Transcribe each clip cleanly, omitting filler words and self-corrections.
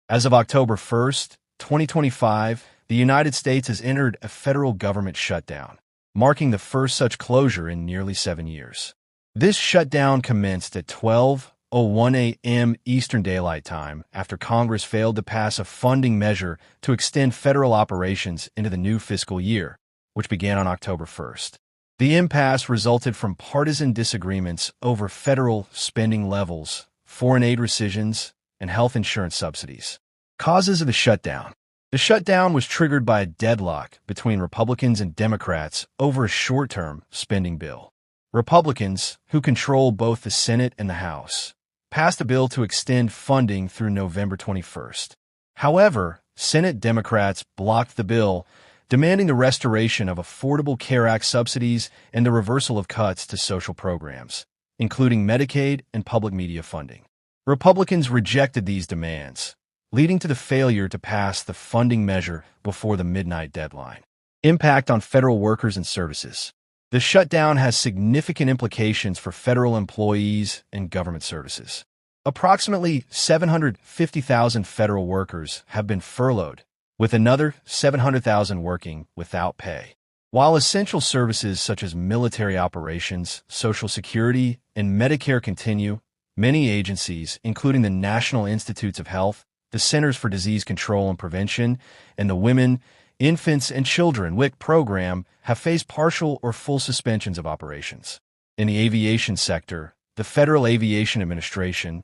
As of October 1st, 2025, the United States has entered a federal government shutdown, marking the first such closure in nearly 7 years. This shutdown commenced at 12:01 a.m. Eastern Daylight Time after Congress failed to pass a funding measure to extend federal operations into the new fiscal year, which began on October 1st. The impasse resulted from partisan disagreements over federal spending levels, foreign aid rescissions, and health insurance subsidies. Causes of the shutdown. The shutdown was triggered by a deadlock between Republicans and Democrats over a short-term spending bill. Republicans, who control both the Senate and the House, passed a bill to extend funding through November 21st. However, Senate Democrats blocked the bill, demanding the restoration of Affordable Care Act subsidies and the reversal of cuts to social programs, including Medicaid and public media funding. Republicans rejected these demands, leading to the failure to pass the funding measure before the midnight deadline. Impact on federal workers and services. The shutdown has significant implications for federal employees and government services. Approximately 750,000 federal workers have been furloughed, with another 700,000 working without pay. While essential services such as military operations, Social Security, and Medicare continue, many agencies, including the National Institutes of Health, the Centers for Disease Control and Prevention, and the Women, Infants, and Children (WIC) program, have faced partial or full suspensions of operations. In the aviation sector, the Federal Aviation Administration,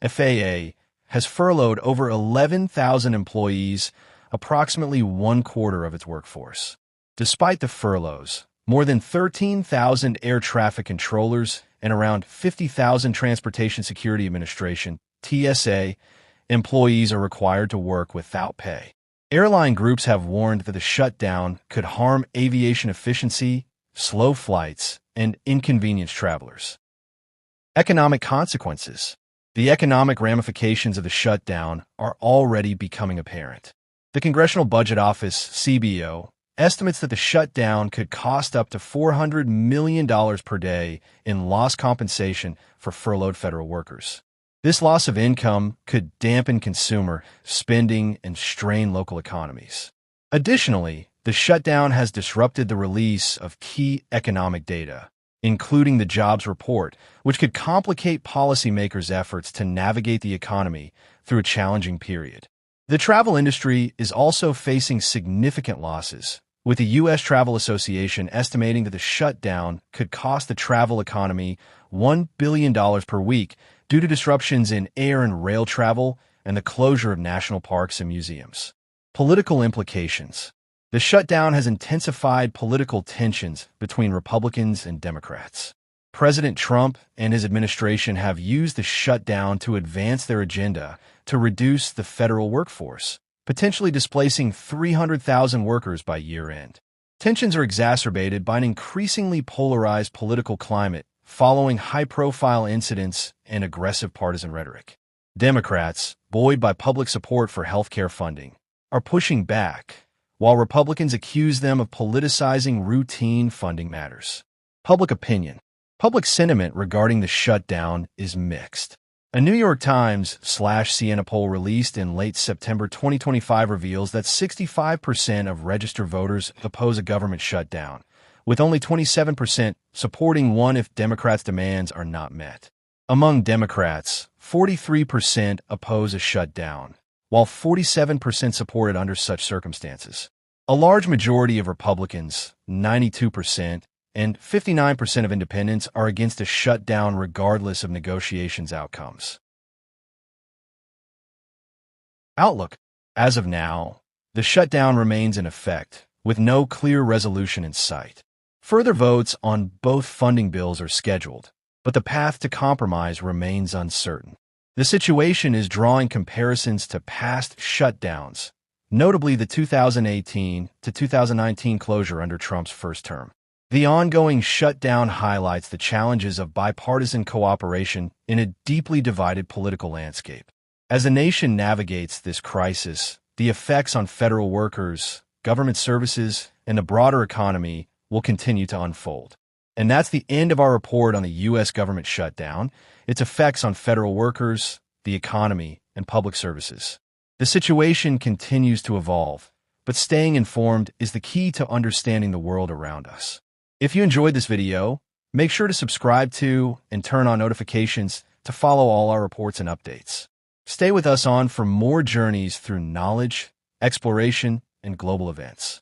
FAA, has furloughed over 11,000 employees, approximately one-quarter of its workforce. Despite the furloughs, more than 13,000 air traffic controllers and around 50,000 Transportation Security Administration (TSA) employees are required to work without pay. Airline groups have warned that the shutdown could harm aviation efficiency, slow flights, and inconvenience travelers. Economic consequences. The economic ramifications of the shutdown are already becoming apparent. The Congressional Budget Office (CBO) estimates that the shutdown could cost up to $400 million per day in lost compensation for furloughed federal workers. This loss of income could dampen consumer spending and strain local economies. Additionally, the shutdown has disrupted the release of key economic data, including the jobs report, which could complicate policymakers' efforts to navigate the economy through a challenging period. The travel industry is also facing significant losses, with the U.S. Travel Association estimating that the shutdown could cost the travel economy $1 billion per week due to disruptions in air and rail travel and the closure of national parks and museums. Political implications. The shutdown has intensified political tensions between Republicans and Democrats. President Trump and his administration have used the shutdown to advance their agenda to reduce the federal workforce, potentially displacing 300,000 workers by year-end. Tensions are exacerbated by an increasingly polarized political climate following high-profile incidents and aggressive partisan rhetoric. Democrats, buoyed by public support for health care funding, are pushing back, while Republicans accuse them of politicizing routine funding matters. Public opinion. Public sentiment regarding the shutdown is mixed. A New York Times/Siena poll released in late September 2025 reveals that 65% of registered voters oppose a government shutdown, with only 27% supporting one if Democrats' demands are not met. Among Democrats, 43% oppose a shutdown, while 47% support it under such circumstances. A large majority of Republicans, 92%, and 59% of independents are against a shutdown regardless of negotiations outcomes. Outlook. As of now, the shutdown remains in effect, with no clear resolution in sight. Further votes on both funding bills are scheduled, but the path to compromise remains uncertain. The situation is drawing comparisons to past shutdowns, notably the 2018 to 2019 closure under Trump's first term. The ongoing shutdown highlights the challenges of bipartisan cooperation in a deeply divided political landscape. As the nation navigates this crisis, the effects on federal workers, government services, and the broader economy will continue to unfold. And that's the end of our report on the U.S. government shutdown, its effects on federal workers, the economy, and public services. The situation continues to evolve, but staying informed is the key to understanding the world around us. If you enjoyed this video, make sure to subscribe to and turn on notifications to follow all our reports and updates. Stay with us for more journeys through knowledge, exploration, and global events.